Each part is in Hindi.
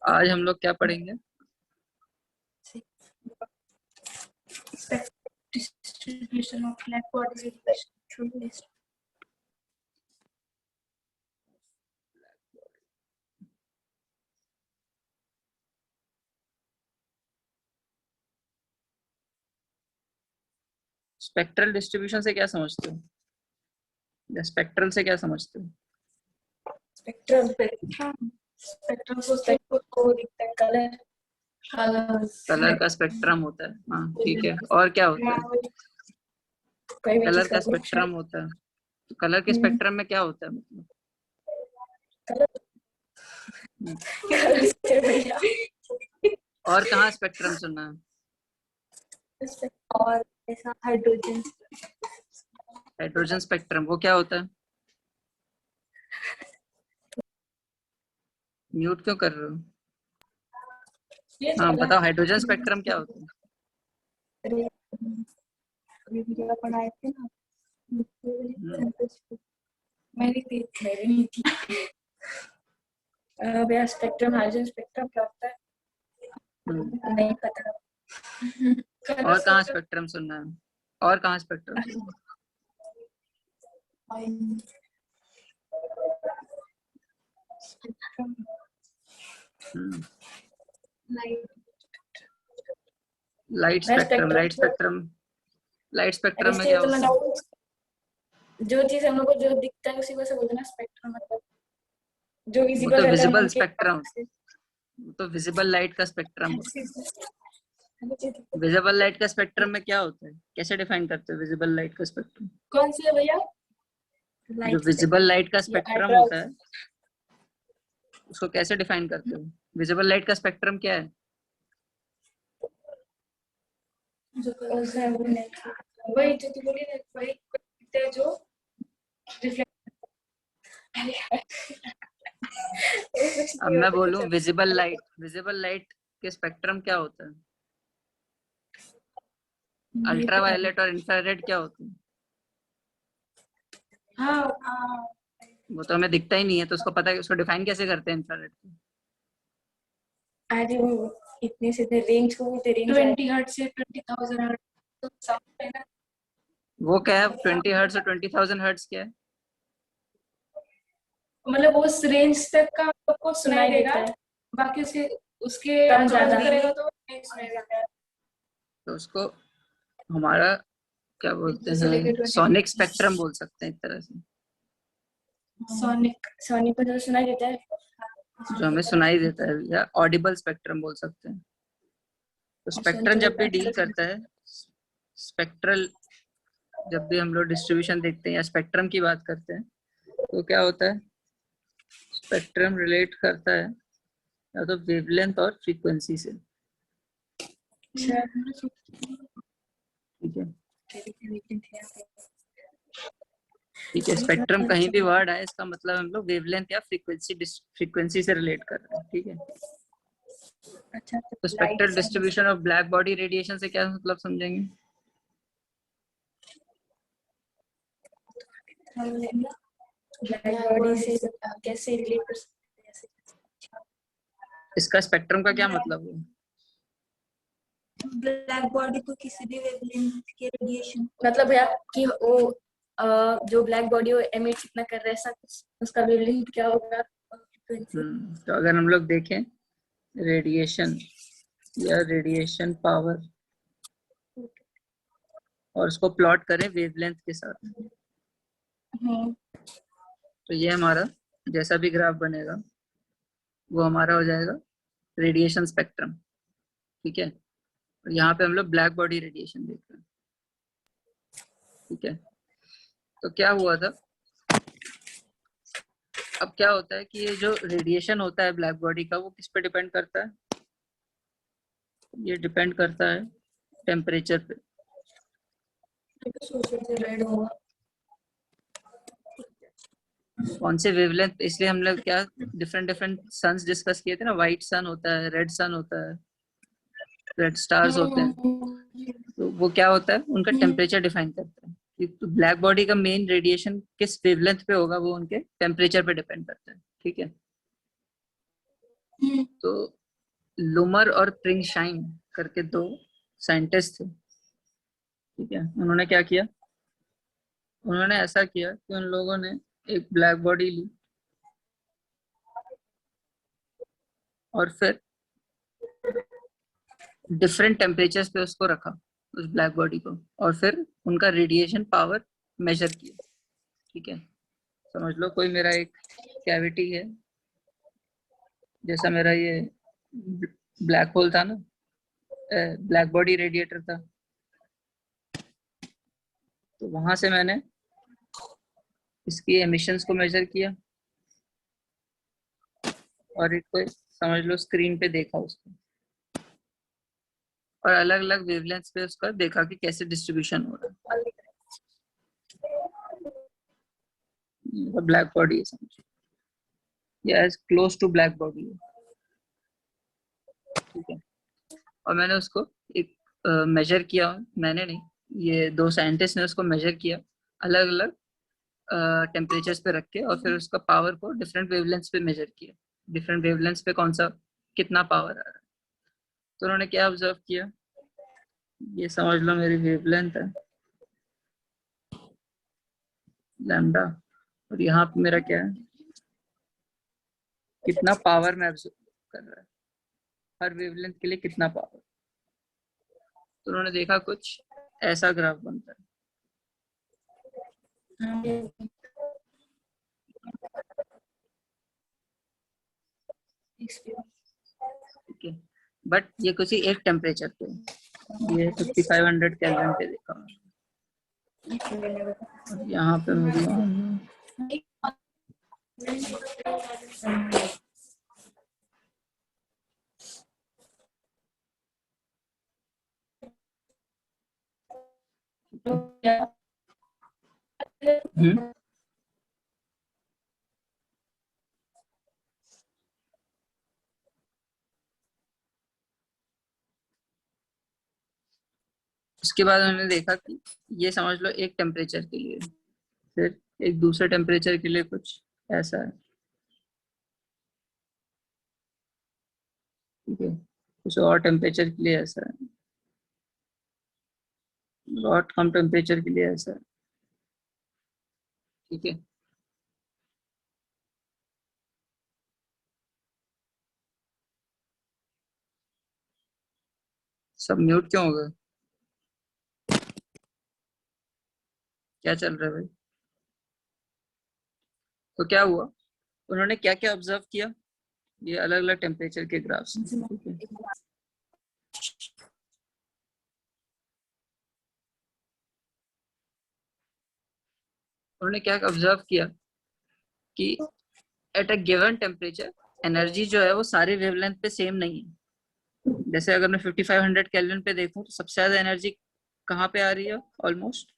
आज हम लोग क्या पढ़ेंगे? distribution of black body radiation. Spectral distribution से क्या समझते हो? या स्पेक्ट्रल से क्या समझते हो? स्पेक्ट्रम को दिखता है कलर का स्पेक्ट्रम होता है। हाँ ठीक है, और क्या होता है? कलर का स्पेक्ट्रम होता है। तो कलर के स्पेक्ट्रम में क्या होता है मतलब? और कहाँ स्पेक्ट्रम सुना है? और ऐसा हाइड्रोजन स्पेक्ट्रम, वो क्या होता है? म्यूट क्यों कर रहे हो? हाँ बताओ, हाइड्रोजन स्पेक्ट्रम क्या होता है? पढ़ाए थे ना, मेरी नहीं थी। भैया स्पेक्ट्रम, हाइड्रोजन स्पेक्ट्रम क्या होता है? नहीं पता। और कहाँ स्पेक्ट्रम सुनना है? और कहाँ स्पेक्ट्रम सुनना है? लाइट स्पेक्ट्रम में क्या होता है? जो चीज हम लोग को जो दिखता है उसी को से बोलते हैं ना स्पेक्ट्रम, मतलब जो वो विजिबल तो रहता है विजिबल उनके स्पेक्ट्रम, वो तो विजिबल लाइट का स्पेक्ट्रम होता है। विजिबल लाइट का स्पेक्ट्रम में क्या होता है? कैसे डिफाइन करते हो विजिबल लाइट का स्पेक्ट्रम? कौन सी है भैया? जो विजिबल लाइट का स्पेक्ट्रम होता है उसको कैसे डिफाइन करते हो? विजिबल लाइट का स्पेक्ट्रम क्या है? वही जो तू बोली ना, वही जो अब मैं बोलूं विजिबल लाइट के स्पेक्ट्रम क्या होता है? अल्ट्रावायलेट और इंफ्रारेड क्या होते हैं? हाँ, वो तो हमें दिखता ही नहीं है, तो उसको पता है, उसको डिफाइन कैसे करते हैं इंफ्रारेड को? अरे वो इतने से रेंज को बोलते, रेंज 20 हर्ट्ज से 20,000 हर्ट्ज तो साउंड है ना। वो क्या है? 20 हर्ट्ज और 20,000 हर्ट्ज क्या है? मतलब उस रेंज तक का आपको सुनाई देगा, बाकी उसके ज्यादा करेगा तो नहीं सुनाई देगा। तो उसको हमारा क्या बोलते हैं? सोनिक स्पेक्ट्रम बोल सकते हैं एक तरह से। सोनिक को जो सुनाई देता है, जो हमें सुनाई देता है, या ऑडिबल स्पेक्ट्रम बोल सकते हैं। तो स्पेक्ट्रम जब भी डील करता है, स्पेक्ट्रल जब भी हम लोग डिस्ट्रीब्यूशन देखते हैं या स्पेक्ट्रम की बात करते हैं, तो क्या होता है? स्पेक्ट्रम रिलेट करता है या तो वेवलेंथ और फ्रीक्वेंसी से। ठीक है, ठीक है। स्पेक्ट्रम कहीं भी वर्ड है, इसका मतलब हम लोग वेवलेंथ या फ्रीक्वेंसी से रिलेट कर रहे हैं। ठीक है। अच्छा, तो spectral distribution of black body radiation से क्या मतलब समझेंगे? ब्लैक बॉडी से कैसे रिलेट कर सकते हैं? इसका स्पेक्ट्रम का क्या मतलब है? ब्लैक बॉडी को किसी भी वेवलेंथ के रेडिएशन, मतलब है कि वो जो ब्लैक बॉडी वो एमिट कितना कर रहा है, ऐसा उसका वेवलेंथ क्या होगा। तो अगर हम लोग देखें रेडिएशन या रेडिएशन पावर और उसको प्लॉट करें वेवलेंथ के साथ, तो ये हमारा जैसा भी ग्राफ बनेगा वो हमारा हो जाएगा रेडिएशन स्पेक्ट्रम। ठीक है। और यहाँ पे हम लोग ब्लैक बॉडी रेडिएशन देख रहे हैं। ठीक है। तो क्या हुआ था, अब क्या होता है कि ये जो रेडिएशन होता है ब्लैक बॉडी का, वो किस पे डिपेंड करता है? ये डिपेंड करता है टेम्परेचर पे। कौन से वेवलेंथ, इसलिए हम लोग क्या डिफरेंट सन्स डिस्कस किए थे ना, व्हाइट सन होता है, रेड सन होता है, रेड स्टार्स होते हैं। तो वो क्या होता है, उनका टेम्परेचर डिफाइन करता है। तो ब्लैक बॉडी का मेन रेडिएशन किस वेवलेंथ पे होगा, वो उनके टेम्परेचर पे डिपेंड करता है। ठीक है। तो लूमर और प्रिंगशाइन करके दो साइंटिस्ट थे, ठीक है। उन्होंने क्या किया, उन्होंने ऐसा किया कि उन लोगों ने एक ब्लैक बॉडी ली और फिर डिफरेंट टेम्परेचर्स पे उसको रखा, उस ब्लैक बॉडी को, और फिर उनका रेडिएशन पावर मेजर किया, ठीक है। समझ लो कोई मेरा एक कैविटी है, जैसा मेरा ये ब्लैक होल था ना, ब्लैक बॉडी रेडिएटर था, तो वहां से मैंने इसकी एमिशंस को मेजर किया और एक कोई समझ लो स्क्रीन पे देखा उसको, और अलग अलग वेवलेंथ्स पे उसका देखा कि कैसे डिस्ट्रीब्यूशन हो रहा है। ब्लैक बॉडी है, समझो ये as close to black body है, ठीक है। और मैंने उसको एक मेजर किया, मैंने नहीं, ये दो साइंटिस्ट ने उसको मेजर किया अलग अलग टेम्परेचर्स पे रख के, और फिर उसका पावर को डिफरेंट वेवलेंथ्स पे मेजर किया, डिफरेंट वेवलेंथ्स पे कौन सा कितना पावर आ रहा है। तो उन्होंने क्या ऑब्जर्व किया, ये समझ लो मेरी वेवलेंथ है लैम्डा, और यहाँ पे मेरा क्या है, कितना पावर में ऑब्जर्व कर रहा है, हर वेवलेंथ के लिए कितना पावर। तो उन्होंने देखा कुछ ऐसा ग्राफ बनता है, ठीक है। बट ये किसी एक टेम्परेचर पे, ये 5500 केल्विन पे देखा, और यहाँ पे मेरी उसके बाद उन्होंने देखा कि ये समझ लो एक टेम्परेचर के लिए, फिर एक दूसरे टेम्परेचर के लिए कुछ ऐसा है, ठीक है। कुछ और टेम्परेचर के लिए ऐसा है, बहुत कम टेम्परेचर के लिए ऐसा है, ठीक है। सब म्यूट क्यों हो गए, क्या चल रहा है भाई। तो क्या हुआ, उन्होंने क्या क्या ऑब्जर्व किया, ये अलग अलग टेम्परेचर के ग्राफ्स, ठीक है। उन्होंने क्या ऑब्जर्व किया कि at a given temperature energy जो है वो सारे वेवलेंथ पे सेम नहीं है। जैसे अगर मैं 5500 केल्विन पे देखूं तो सबसे ज्यादा एनर्जी कहाँ पे आ रही है, ऑलमोस्ट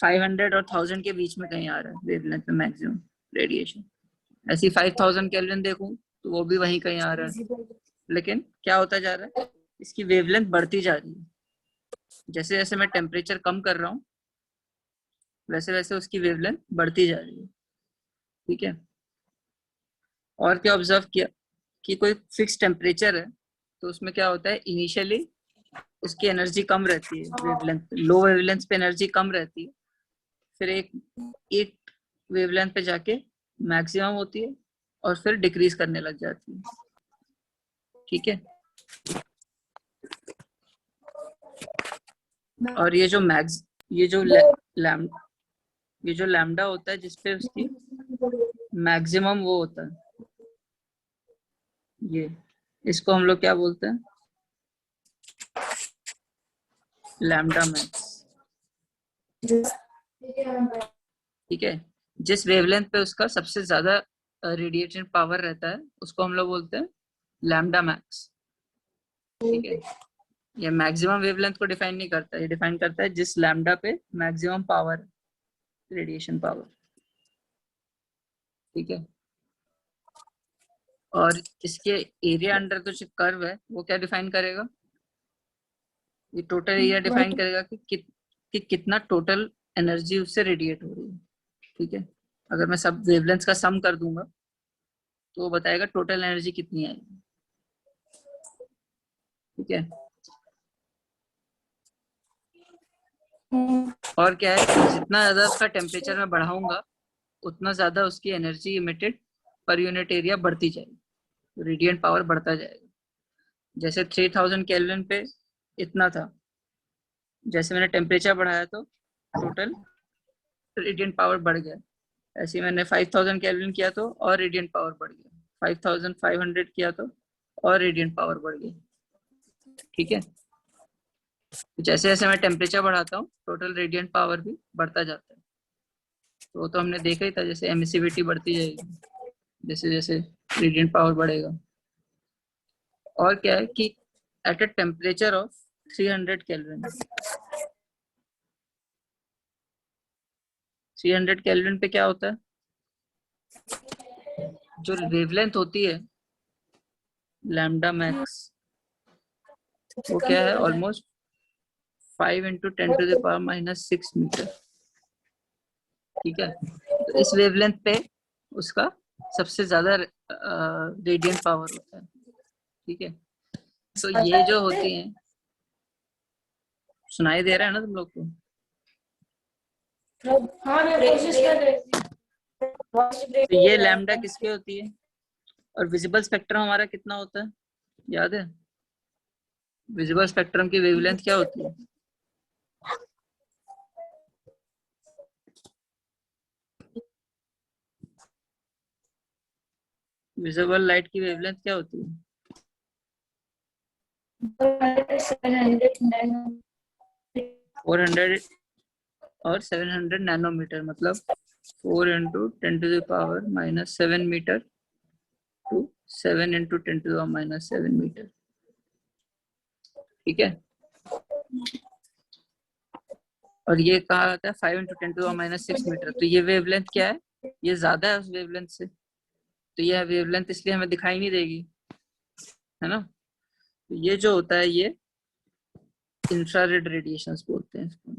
500 और 1000 के बीच में कहीं आ रहा है वेवलेंथ में मैक्सिमम रेडिएशन। ऐसी 5000 केल्विन देखूं तो वो भी वहीं कहीं आ रहा है, लेकिन क्या होता जा रहा है, इसकी वेवलेंथ बढ़ती जा रही है, जैसे जैसे मैं टेम्परेचर कम कर रहा हूँ वैसे वैसे उसकी वेवलेंथ बढ़ती जा रही है, ठीक है। और क्या ऑब्जर्व किया कि कोई फिक्स टेम्परेचर है तो उसमें क्या होता है, इनिशियली उसकी एनर्जी कम रहती है, वेवलेंथ लो वेवलेंथ पे एनर्जी कम रहती है, फिर एक वेवलेंथ पे जाके मैक्सिमम होती है और फिर डिक्रीज करने लग जाती है, ठीक है। और ये जो ये जो लैम ये जो लैम्डा होता है जिसपे उसकी मैक्सिमम वो होता है, ये इसको हम लोग क्या बोलते हैं, लैम्डा मैक्स, ठीक है। जिस वेवलेंथ पे उसका सबसे ज्यादा रेडिएशन पावर रहता है उसको हम लोग बोलते हैं लैम्डा मैक्स, ठीक है। ये मैक्सिमम वेवलेंथ को डिफाइन नहीं करता, ये डिफाइन करता है जिस लैम्डा पे मैक्सिमम पावर, रेडिएशन पावर, ठीक है। और इसके एरिया अंडर तो जो कर्व है वो क्या डिफाइन करेगा, ये टोटल एरिया डिफाइन करेगा कि कितना टोटल एनर्जी उससे रेडिएट हो रही है, ठीक है। अगर मैं सब वेवलेंथ का सम कर दूंगा तो वो बताएगा टोटल एनर्जी कितनी आएगी। ठीक है, और क्या है कि जितना ज्यादा उसका टेम्परेचर मैं बढ़ाऊंगा उतना ज्यादा उसकी energy emitted per unit area बढ़ती जाएगी, तो रेडिएंट पावर बढ़ता जाएगा। जैसे 3000 केल्विन पे इतना था, जैसे मैंने टेम्परेचर बढ़ाया तो टोटल रेडिएंट पावर बढ़ गया। ऐसे ही मैंने 5000 केल्विन किया तो और रेडिएंट पावर बढ़ गया, 5500 किया तो और रेडिएंट पावर बढ़ गई। ठीक है, तो जैसे जैसे मैं टेम्परेचर बढ़ाता हूँ टोटल रेडिएंट पावर भी बढ़ता जाता है। तो वो तो हमने देखा ही था, जैसे एमिसिविटी बढ़ती जाएगी जैसे जैसे रेडिएंट पावर बढ़ेगा। और क्या है कि at a temperature of 300 kelvin, 300 kelvin पे क्या होता है, जो वेवलेंथ होती है लैम्डा मैक्स, वो क्या है ऑलमोस्ट 5 × 10⁻⁻6 मीटर। ठीक है, तो इस वेवलेंथ पे उसका सबसे ज्यादा रेडिएंट पावर होता है। ठीक है, तो ये जो होती हैं, सुनाई दे रहा है ना तुम लोग को? हाँ मैं कोशिश कर रही थी। तो ये लैम्डा किसके होती है, और विजिबल स्पेक्ट्रम हमारा कितना होता है याद है? विजिबल स्पेक्ट्रम की वेवलेंथ क्या होती है? विजिबल लाइट की वेवलेंथ क्या होती है? 400 और 700 नैनोमीटर, मतलब 4 × 10⁻⁻7 मीटर टू 7 × 10⁻⁻7 मीटर। ठीक है, और ये कहा जाता है 5 × 10⁻6 मीटर। तो ये वेवलेंथ क्या है, ये ज्यादा है उस वेवलेंथ से, तो ये वेवलेंथ इसलिए हमें दिखाई नहीं देगी, है ना। तो ये जो होता है ये इंफ्रारेड रेडिएशंस बोलते हैं इसको।